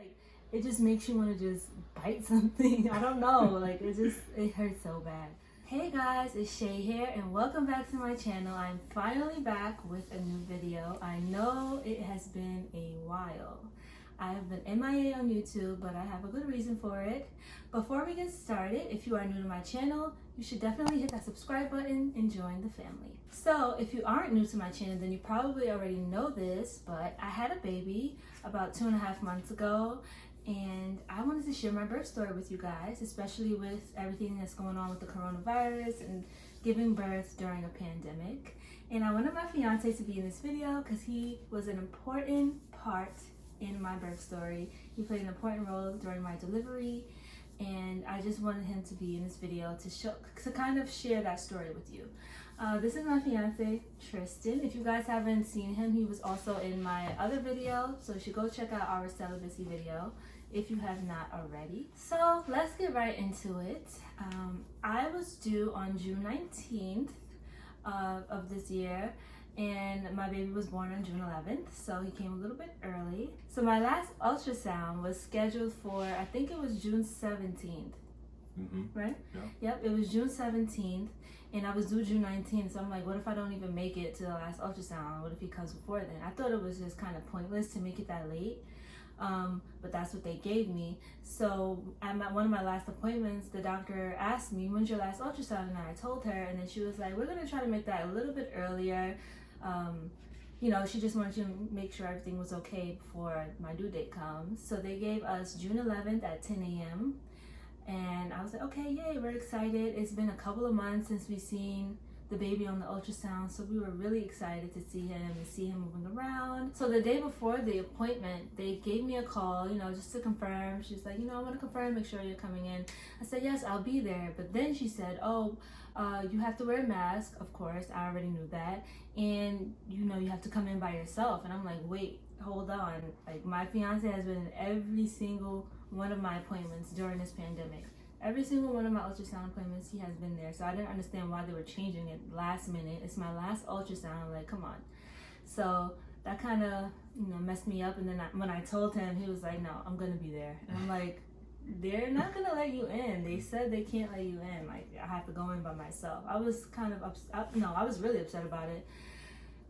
Like, it just makes you want to just bite something. I don't know. Like, it hurts so bad. Hey guys, it's Shay here and welcome back to my channel. I'm finally back with a new video. I know it has been a while. I've been MIA on YouTube, but I have a good reason for it. Before we get started, if you are new to my channel, you should definitely hit that subscribe button and join the family. So if you aren't new to my channel, then you probably already know this, but I had a baby about 2.5 months ago, and I wanted to share my birth story with you guys, especially with everything that's going on with the coronavirus and giving birth during a pandemic. And I wanted my fiance to be in this video because he was an important part in my birth story. He played an important role during my delivery, and I just wanted him to be in this video to kind of share that story with you. This is my fiance, Tristan. If you guys haven't seen him, he was also in my other video, so you should go check out our celibacy video if you have not already. So let's get right into it. I was due on June 19th of this year, and my baby was born on June 11th, so he came a little bit early. So my last ultrasound was scheduled for, I think it was June 17th, right? Yeah. Yep, it was June 17th, and I was due June 19th, so I'm like, what if I don't even make it to the last ultrasound? What if he comes before then? I thought it was just kind of pointless to make it that late, but that's what they gave me. So at one of my last appointments, the doctor asked me, when's your last ultrasound? And I told her, and then she was like, we're gonna try to make that a little bit earlier. You know, she just wanted to make sure everything was okay before my due date comes. So they gave us June 11th at 10 a.m. And I was like, okay, yay, we're excited. It's been a couple of months since we've seen the baby on the ultrasound, so we were really excited to see him and see him moving around. So the day before the appointment, they gave me a call, you know, just to confirm. She's like, you know, I want to confirm, make sure you're coming in. I said, yes, I'll be there. But then she said, oh, you have to wear a mask. Of course, I already knew that. And, you know, you have to come in by yourself. And I'm like, wait, hold on. Like, my fiance has been in every single one of my appointments during this pandemic. Every single one of my ultrasound appointments, he has been there. So I didn't understand why they were changing it last minute. It's my last ultrasound. I'm like, come on. So that kind of, you know, messed me up. And then when I told him, he was like, no, I'm going to be there. And I'm like, they're not going to let you in. They said they can't let you in. Like, I have to go in by myself. I was kind of upset. No, I was really upset about it.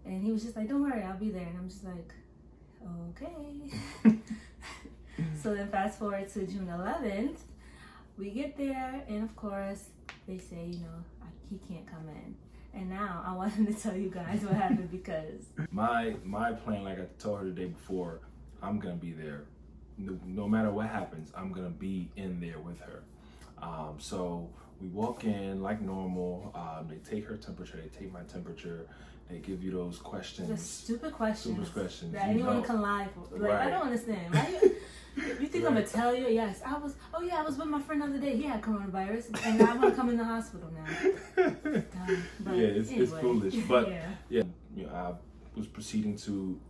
And he was just like, don't worry, I'll be there. And I'm just like, okay. So then fast forward to June 11th. We get there, and of course, they say, you know, he can't come in. And now I wanted to tell you guys what happened because my plan, like I told her the day before, I'm gonna be there. No matter what happens, I'm gonna be in there with her. So we walk in like normal. They take her temperature, they take my temperature. They give you those questions. The stupid questions. Stupid questions. That anyone can lie for. Like, right. I don't understand. Why you think I'm gonna tell you? Yes, I was with my friend the other day. He had coronavirus, and I want to come in the hospital now. But yeah, it's foolish. But yeah, you know, I was proceeding to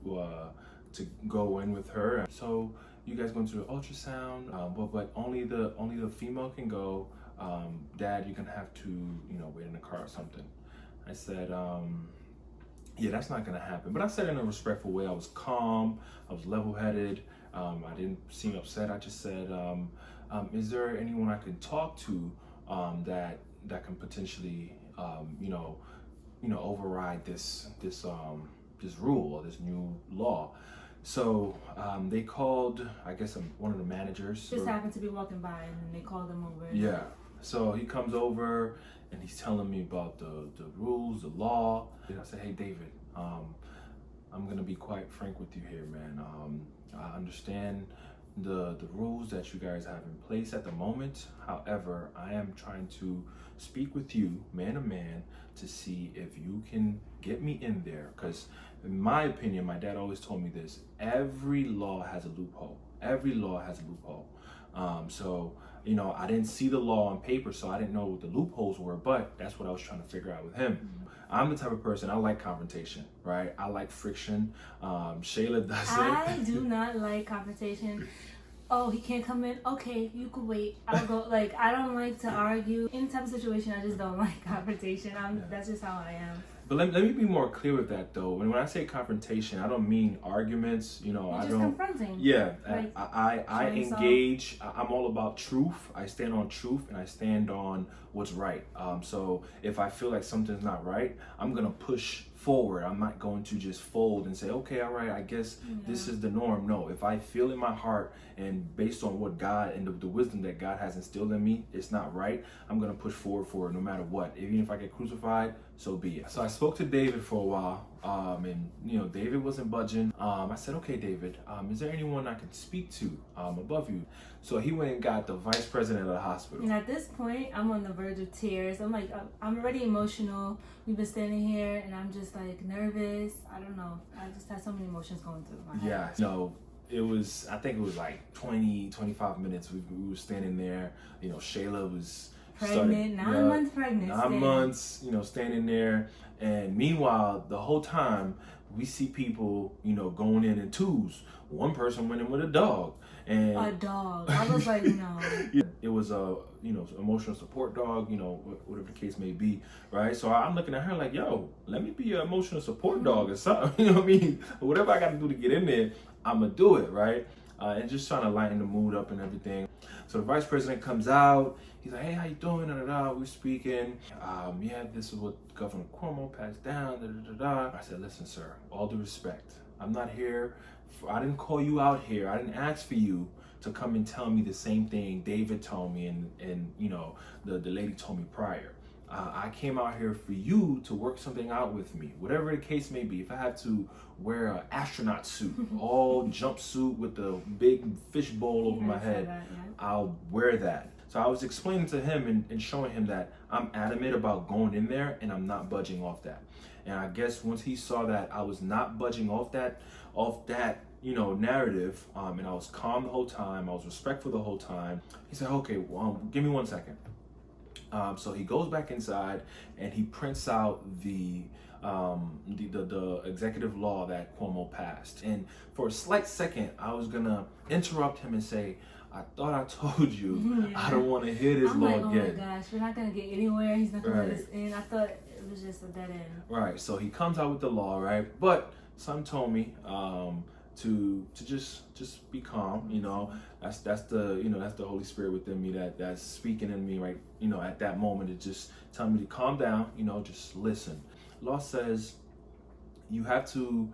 go in with her. So you guys going to the ultrasound, but only the female can go. Dad, you're gonna have to, you know, wait in the car or something. I said, yeah, that's not gonna happen. But I said it in a respectful way. I was calm. I was level-headed. I didn't seem upset. I just said, is there anyone I can talk to that can potentially, you know, override this rule or this new law? So they called, I guess, one of the managers. Just happened to be walking by, and then they called him over. Yeah. So he comes over and he's telling me about the rules, the law. And I said, hey, David, I'm gonna be quite frank with you here, man. I understand the rules that you guys have in place at the moment. However, I am trying to speak with you, man to man, to see if you can get me in there. Because in my opinion, my dad always told me this, every law has a loophole. Every law has a loophole. So, you know, I didn't see the law on paper, so I didn't know what the loopholes were, but that's what I was trying to figure out with him. I'm the type of person, I like confrontation, right? I like friction. Shayla doesn't. I do not like confrontation. Oh, he can't come in? Okay, you could wait. I'll go. Like, I don't like to argue. Any type of situation, I just don't like confrontation. That's just how I am. But let me be more clear with that though. When I say confrontation, I don't mean arguments. You know, You're I just don't. confronting. Yeah, Like, I engage. I'm all about truth. I stand on truth and I stand on what's right. So if I feel like something's not right, I'm gonna push forward. I'm not going to just fold and say, okay, all right, I guess this is the norm. No, if I feel in my heart and based on what God and the wisdom that God has instilled in me, it's not right, I'm gonna push forward for it no matter what. Even if I get crucified, so be it. So I spoke to David for a while, and you know, David wasn't budging. I said, okay, David, is there anyone I can speak to above you? So he went and got the vice president of the hospital. And at this point, I'm on the verge of tears. I'm like, I'm already emotional. We've been standing here, and I'm just like nervous. I don't know. I just had so many emotions going through my head. Yeah, you know, I think it was like 20-25 minutes. We were standing there. You know, Shayla was pregnant, 9 months pregnant. 9 months, you know, standing there. And meanwhile, the whole time, we see people, you know, going in twos. One person went in with a dog. And a dog. I was like, no. It was a, you know, emotional support dog, you know, whatever the case may be, right? So I'm looking at her like, yo, let me be an emotional support dog or something. You know what I mean? Whatever I got to do to get in there, I'm going to do it, right? And just trying to lighten the mood up and everything. So the vice president comes out. He's like, hey, how you doing? We're speaking. Yeah, this is what Governor Cuomo passed down. I said, listen, sir, all due respect, I'm not here. I didn't call you out here. I didn't ask for you to come and tell me the same thing David told me and you know, the lady told me prior. I came out here for you to work something out with me, whatever the case may be. If I have to wear an astronaut suit, all jumpsuit with the big fish bowl over my head, I'll wear that. So I was explaining to him and showing him that I'm adamant about going in there and I'm not budging off that. And I guess once he saw that I was not budging off that, you know, narrative, and I was calm the whole time, I was respectful the whole time, he said, okay, well, give me 1 second. So he goes back inside and he prints out the executive law that Cuomo passed. And for a slight second, I was gonna interrupt him and say, I thought I told you, I don't want to hear this law again. Oh my gosh, we're not gonna get anywhere. He's not gonna let us in. I thought it was just a dead end. Right. So he comes out with the law, right? But some told me to just be calm. You know, that's the Holy Spirit within me that's speaking in me, right? You know, at that moment, it just telling me to calm down. You know, just listen. Law says you have to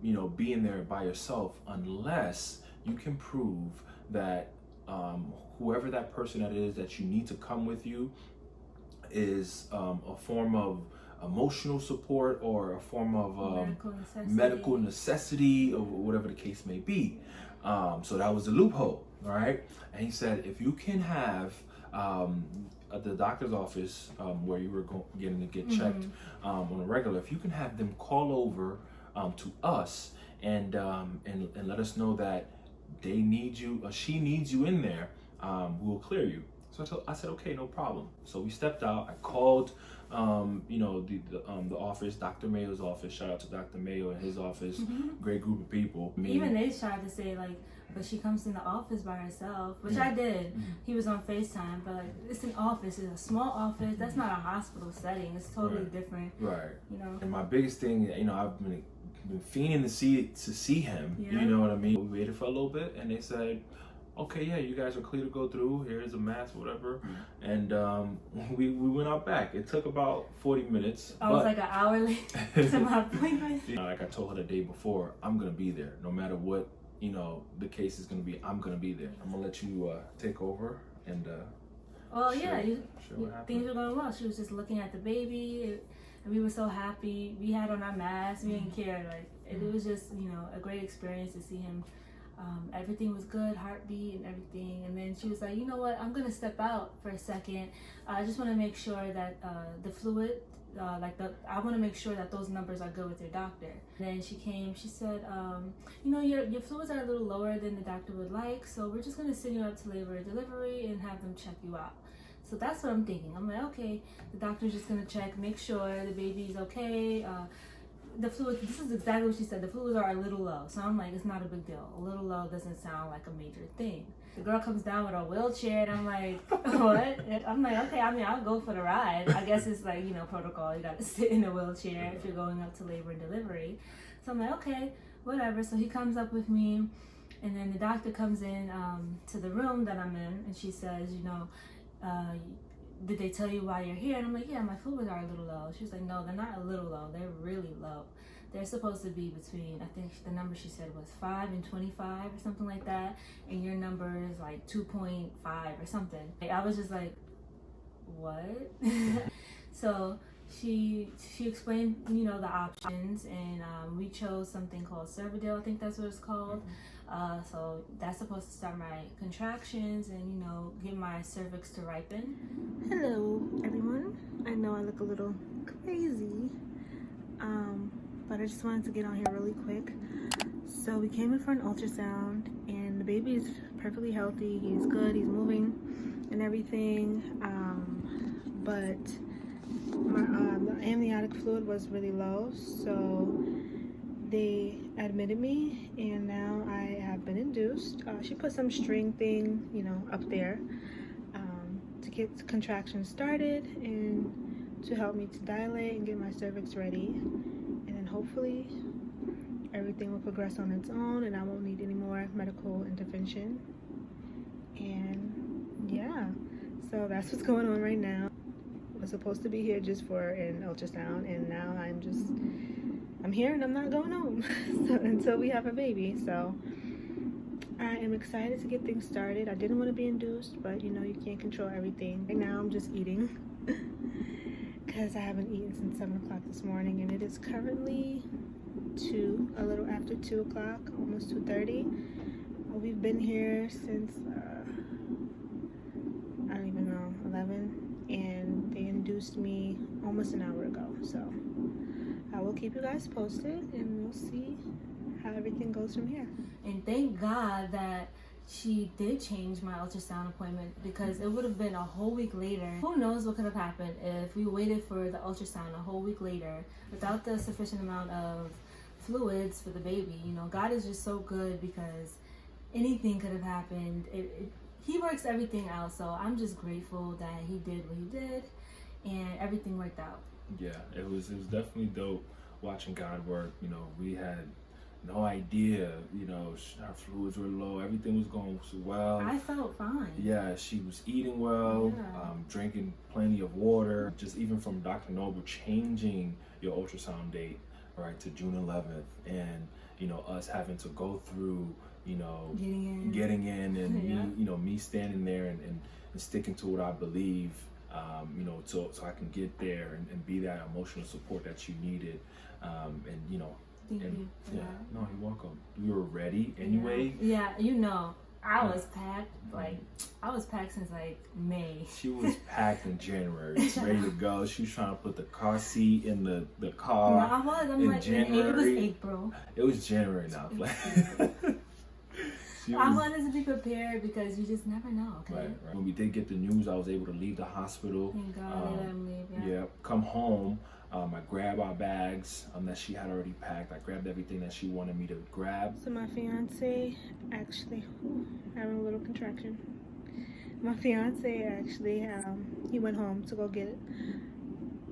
you know, be in there by yourself unless you can prove that whoever that person that is that you need to come with you is a form of emotional support or a form of medical necessity or whatever the case may be. So that was the loophole, all right? And he said, if you can have at the doctor's office where you were getting to get checked on a regular, if you can have them call over to us and let us know that they need you, or she needs you in there, we'll clear you. So I said, okay, no problem. So we stepped out. I called, you know, the office, Dr. Mayo's office. Shout out to Dr. Mayo and his office. Great group of people. Even they tried to say like, but she comes in the office by herself, which I did. He was on FaceTime, but like, it's an office. It's a small office. That's not a hospital setting. It's totally different. Right. You know. And my biggest thing, you know, I've been fiending to see him. You know what I mean? We waited for a little bit, and they said, okay, yeah, you guys are clear to go through. Here's a mask, whatever. And we went out back. It took about 40 minutes. I was like an hour late to my appointment. You know, like I told her the day before, I'm going to be there. No matter what, you know, the case is going to be, I'm going to be there. I'm going to let you take over and well, yeah, things were going well. She was just looking at the baby, and we were so happy. We had on our masks. We didn't care. Like, it was just, you know, a great experience to see him. Everything was good, heartbeat and everything. And then she was like, you know what, I'm gonna step out for a second. I just want to make sure that the fluid, I want to make sure that those numbers are good with your doctor. And then she came, she said, you know, your fluids are a little lower than the doctor would like, so we're just gonna send you up to labor and delivery and have them check you out. So that's what I'm thinking. I'm like, okay, the doctor's just gonna check, make sure the baby's okay. the fluids, this is exactly what she said, the fluids are a little low. So I'm like, it's not a big deal. A little low doesn't sound like a major thing. The girl comes down with a wheelchair and I'm like, what? And I'm like, okay, I mean, I'll go for the ride. I guess it's like, you know, protocol. You got to sit in a wheelchair if you're going up to labor and delivery. So I'm like, okay, whatever. So he comes up with me, and then the doctor comes in to the room that I'm in, and she says, you know, did they tell you why you're here? And I'm like, yeah, my fluids are a little low. She's like, no, they're not a little low. They're really low. They're supposed to be between, I think the number she said was 5 and 25 or something like that. And your number is like 2.5 or something. I was just like, what? So she explained, you know, the options, and we chose something called Cervidil. I think that's what it's called. So that's supposed to start my contractions and, you know, get my cervix to ripen. Hello, everyone. I know I look a little crazy, but I just wanted to get on here really quick. So we came in for an ultrasound, and the baby is perfectly healthy. He's good. He's moving and everything. But my amniotic fluid was really low, so they admitted me, and now I have been induced. She put some string thing, you know, up there to get the contractions started and to help me to dilate and get my cervix ready. And then hopefully everything will progress on its own and I won't need any more medical intervention. And yeah, so that's what's going on right now. I was supposed to be here just for an ultrasound, and now I'm here and I'm not going home until we have a baby. So I am excited to get things started. I didn't want to be induced, but you know, you can't control everything. Right now I'm just eating because I haven't eaten since 7 o'clock this morning, and it is currently a little after 2 o'clock, almost 2:30. We've been here since I don't even know, 11, and they induced me almost an hour ago. So I will keep you guys posted, and we'll see how everything goes from here. And thank God that she did change my ultrasound appointment, because it would have been a whole week later. Who knows what could have happened if we waited for the ultrasound a whole week later without the sufficient amount of fluids for the baby. You know, God is just so good, because anything could have happened. He works everything out, so I'm just grateful that he did what he did and everything worked out. Yeah, it was definitely dope watching God work. You know, we had no idea, you know, our fluids were low, everything was going well. I felt fine. Yeah, she was eating well, drinking plenty of water. Just even from Dr. Noble changing your ultrasound date, right, to June 11th, and, you know, us having to go through, you know, getting in and me, you know, me standing there and sticking to what I believe, you know, so I can get there and be that emotional support that you needed, and, you know, Thank you for that. No, you're welcome. We were ready anyway. Yeah, you know, I was packed. Like, I was packed since like May. She was packed in January, ready to go. She was trying to put the car seat in the car. No, I was. I'm like, January. It was April. It was January now. I wanted to be prepared, because you just never know. Okay. Right. When we did get the news, I was able to leave the hospital. Thank God they let him leave. Yeah. Come home. I grabbed our bags that she had already packed. I grabbed everything that she wanted me to grab. So my fiance actually, having a little contraction. My fiance actually, he went home to go get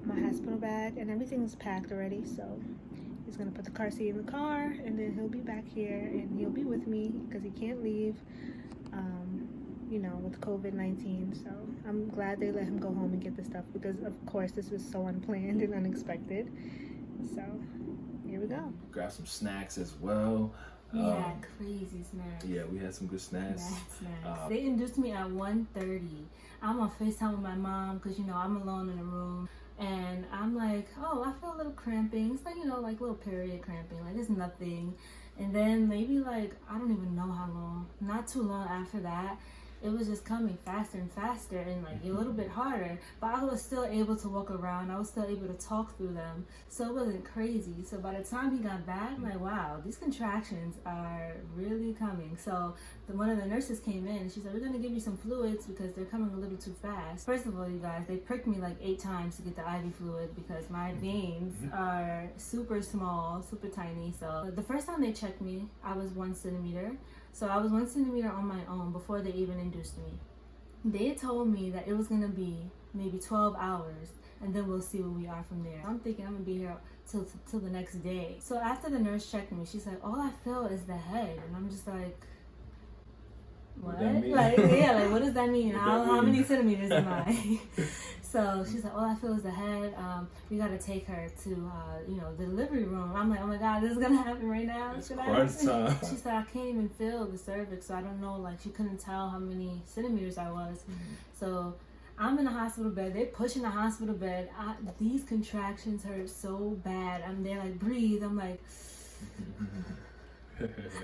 my hospital bag, and everything's packed already. So he's gonna put the car seat in the car, and then he'll be back here, and he'll be with me because he can't leave. You know, with COVID-19, so I'm glad they let him go home and get the stuff, because of course this was so unplanned and unexpected. So here we go. Grab some snacks as well. We had crazy snacks. Yeah, we had some good snacks. They induced me at 1:30. I'm on FaceTime with my mom, because, you know, I'm alone in the room, and I'm like, oh, I feel a little cramping. It's like, you know, like little period cramping, like it's nothing. And then maybe like, I don't even know how long, not too long after that, it was just coming faster and faster and like a little bit harder, but I was still able to walk around. I was still able to talk through them, so it wasn't crazy. So by the time he got back, I'm like, wow, these contractions are really coming. So one of the nurses came in and she said, we're gonna give you some fluids because they're coming a little too fast. First of all, you guys, they pricked me like 8 times to get the IV fluid because my veins are super small, super tiny. So the first time they checked me, I was 1 centimeter. So I was 1 centimeter on my own before they even induced me. They told me that it was gonna be maybe 12 hours and then we'll see where we are from there. I'm thinking I'm gonna be here till the next day. So after the nurse checked me, she said, all I feel is the head. And I'm just like, what? Like, yeah, like what does that mean? How many centimeters am I? So she said, all I feel is the head. We gotta take her to the delivery room. I'm like, oh my God, this is gonna happen right now. It's Should crunch I? time. She said, I can't even feel the cervix, so I don't know. Like she couldn't tell how many centimeters I was. So I'm in the hospital bed. They're pushing the hospital bed. These contractions hurt so bad. They're like, breathe. I'm like.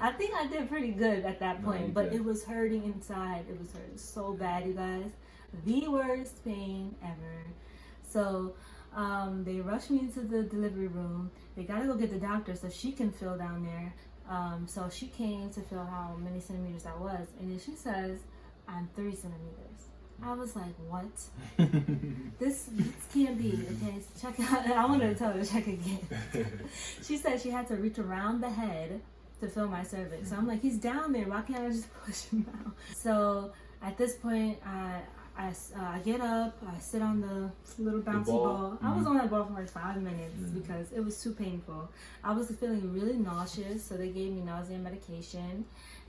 I think I did pretty good at that point, but it was hurting inside. It was hurting so bad, you guys. The worst pain ever. So they rushed me into the delivery room. They gotta go get the doctor so she can feel down there. So she came to feel how many centimeters I was, and then she says I'm 3 centimeters. I was like, what? This can't be. Okay, so check out. I wanted to tell her to check again. She said she had to reach around the head to feel my cervix. So I'm like, he's down there. Why can't I just push him out? So at this point, I get up. I sit on the little bouncy ball. I was on that ball for like 5 minutes because it was too painful. I was feeling really nauseous, so they gave me nausea medication.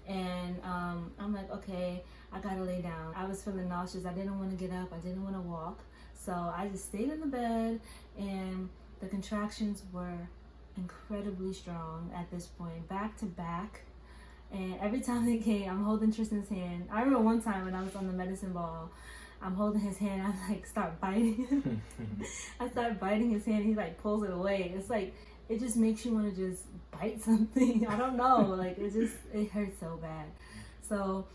And I'm like, okay, I gotta lay down. I was feeling nauseous. I didn't want to get up. I didn't want to walk. So I just stayed in the bed, and the contractions were incredibly strong at this point, back to back. And every time they came, I'm holding Tristan's hand. I remember one time when I was on the medicine ball, I'm holding his hand. I like start biting him. I start biting his hand. He like pulls it away. It's like it just makes you want to just bite something. I don't know. Like it hurts so bad. So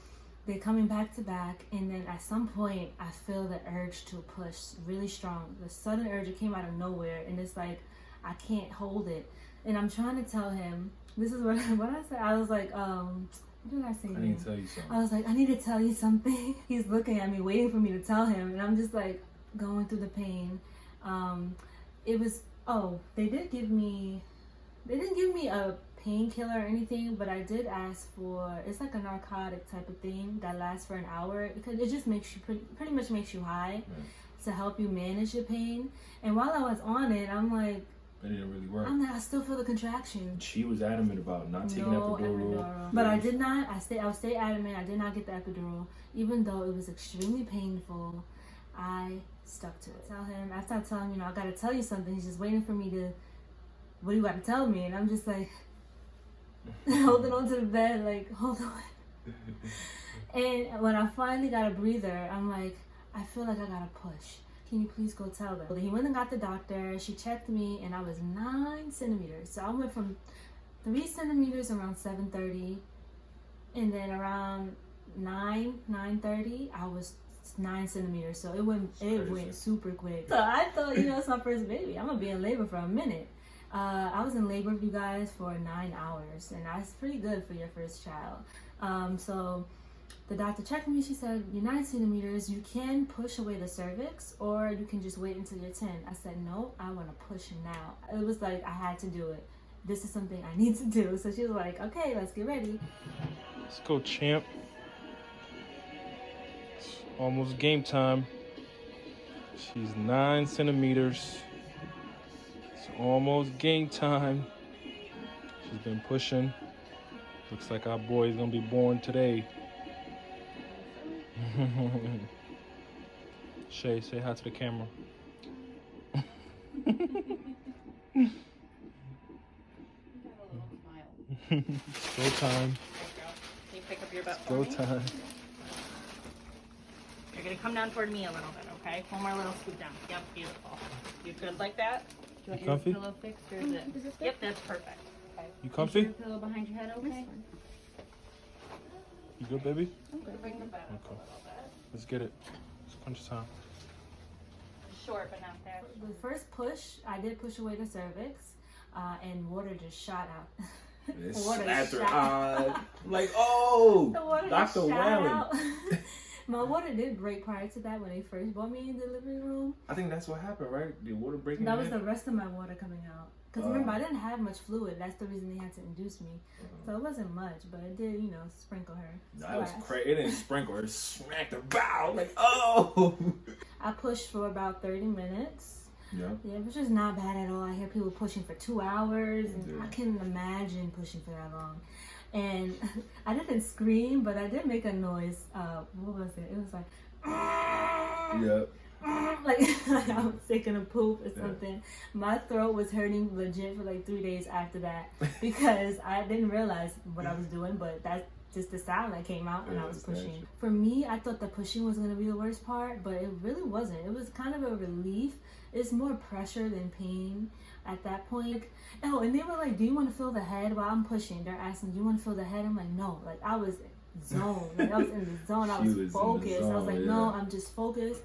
they're coming back to back, and then at some point I feel the urge to push really strong. The sudden urge, it came out of nowhere, and it's like I can't hold it. And I'm trying to tell him, this is what I said. I was like, what did I say? I need to tell you something. I was like, I need to tell you something. He's looking at me, waiting for me to tell him, and I'm just like going through the pain. They didn't give me a painkiller or anything, but I did ask for, it's like a narcotic type of thing that lasts for an hour because it just makes you pretty much makes you high to help you manage your pain. And while I was on it, I'm like, it didn't really work. I'm like, I still feel the contraction. She was adamant about not taking epidural. But I did not. I was stay adamant. I did not get the epidural, even though it was extremely painful. I stuck to it. After I tell him, I gotta tell you something. He's just waiting for me to. What do you got to tell me? And I'm just like holding on to the bed, like hold on. And when I finally got a breather, I'm like, I feel like I gotta push. Can you please go tell them? He went and got the doctor. She checked me, and I was 9 centimeters. So I went from 3 centimeters around 7:30, and then around 9:30, I was 9 centimeters. So it went super quick. So I thought, it's my first baby. I'm gonna be in labor for a minute. I was in labor with you guys for 9 hours, and that's pretty good for your first child. So the doctor checked me. She said, you're 9 centimeters. You can push away the cervix, or you can just wait until you're 10. I said, no, I want to push now. It was like I had to do it. This is something I need to do. So she was like, okay, let's get ready. Let's go, champ. It's almost game time. She's 9 centimeters. It's almost game time. She's been pushing. Looks like our boy is gonna be born today. Shay, say hi to the camera. Go time. Can you pick up your butt for Go me? time. You're gonna come down toward me a little bit, okay? One more little scoop down. Yep, beautiful. You good like that? Do you want comfy? your pillow fixed or is it? Yep, that's perfect. Okay. You comfy? Is your pillow behind your head, okay? You good, baby? Bring the back Okay. a little bit. Let's get it. It's punch time. Short, but not that. The first push, I did push away the cervix, and water just shot out. It Water slapped her shot- eye. Like, oh, The water Dr. just shot Whalen. out. My water did break prior to that when they first brought me in the living room. I think that's what happened, right? The water breaking. That was in? the rest of my water coming out. Because remember, I didn't have much fluid. That's the reason they had to induce me. So it wasn't much, but it did, you know, sprinkle her. That was Splash. crazy. It didn't sprinkle. It smacked her bow. Like, oh. I pushed for about 30 minutes. Yeah. Yeah, which is not bad at all. I hear people pushing for 2 hours, and Yeah. I can't imagine pushing for that long. And I didn't scream, but I did make a noise. What was it? It was like, Yeah. like I was taking a poop or something. My throat was hurting legit for like 3 days after that because I didn't realize what I was doing, but that's just the sound that came out when I was pushing. For me, I thought the pushing was going to be the worst part, but it really wasn't. It was kind of a relief. It's more pressure than pain at that point. Oh, and they were like, do you want to feel the head while I'm pushing? They're asking, do you want to feel the head? I'm like, no. Like, I was zoned. Like, I was in the zone. I was focused. I was like, no, I'm just focused.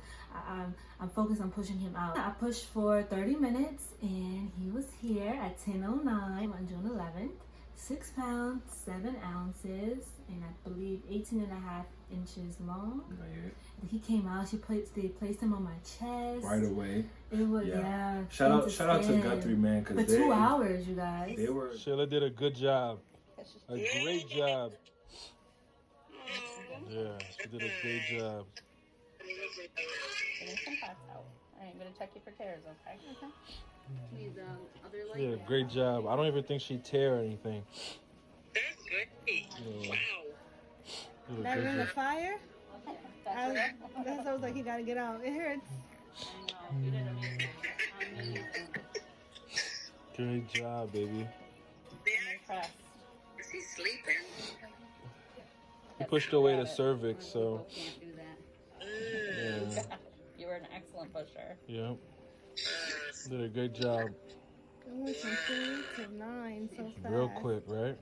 I'm focused on pushing him out. I pushed for 30 minutes, and he was here at 10:09 on June 11th. 6 pounds, 7 ounces, and I believe 18.5 inches long. He came out. They placed him on my chest Right away. It was yeah. Shout out to Guthrie, man, for because 2 hours, you guys. They were. Sheila did a good job. A great job. Yeah, she did a great job. Getting some pots out. Alright, I'm gonna check you for tears, okay? These other Yeah, great job. I don't even think she tear anything. That's great. Yeah. Wow. Did a That good ring of job. fire? That's it? I was like, you gotta get out. It hurts. I know. You did amazing. Great job, baby. I'm impressed. Is he sleeping? He pushed away the cervix, so Can't do that. yeah. You were an excellent pusher. Yeah. Did a great job. It went from 3 to 9 so fast. Real quick, right?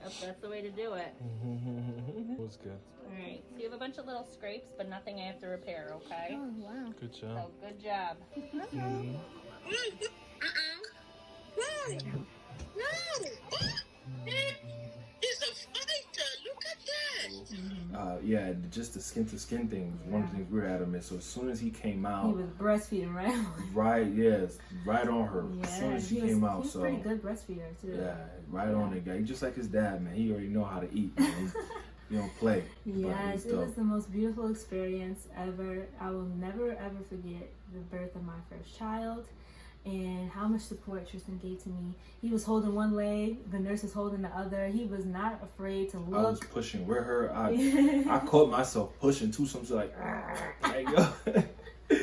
Yep, that's the way to do it. It was good. Alright, so you have a bunch of little scrapes, but nothing I have to repair, okay? Oh, wow. Good So job. good job. Mhm. Whoa! No! He's a fighter. Look at that. Yeah, just the skin to skin thing was one of the things we were adamant. So as soon as he came He out, was breastfeeding right away. right, yes, right on her. As soon Yeah, as she he was, came out, he was so pretty good breastfeeder too. yeah, right on the guy. He just like his dad, man. He already know how to eat, man. He don't play. But Yes, it was dope. the most beautiful experience ever. I will never ever forget the birth of my first child and how much support Tristan gave to me. He was holding one leg, the nurse was holding the other. He was not afraid to I was look. pushing with her. I caught myself pushing too. So I'm just like yo.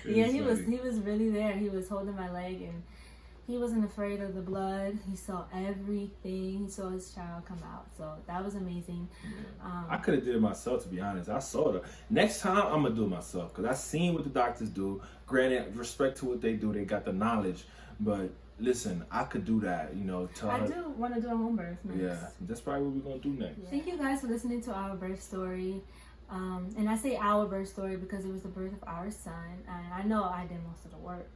Yeah, he was really there. He was holding my leg and he wasn't afraid of the blood. He saw everything. He saw his child come out. So that was amazing. I could have did it myself, to be honest. I saw it. Next time, I'm going to do it myself. Because I seen what the doctors do. Granted, respect to what they do. They got the knowledge. But listen, I could do that, you know. Tell I her. do want to do a home birth next. Yeah, that's probably what we're going to do next. Thank you guys for listening to our birth story. And I say our birth story because it was the birth of our son. And I know I did most of the work,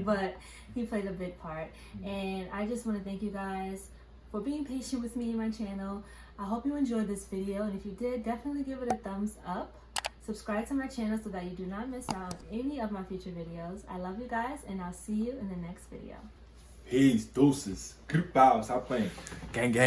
but he played a big part. And I just want to thank you guys for being patient with me and my channel. I hope you enjoyed this video. And if you did, definitely give it a thumbs up. Subscribe to my channel so that you do not miss out on any of my future videos. I love you guys, and I'll see you in the next video. Peace, deuces. Bow, stop playing. Gang, gang.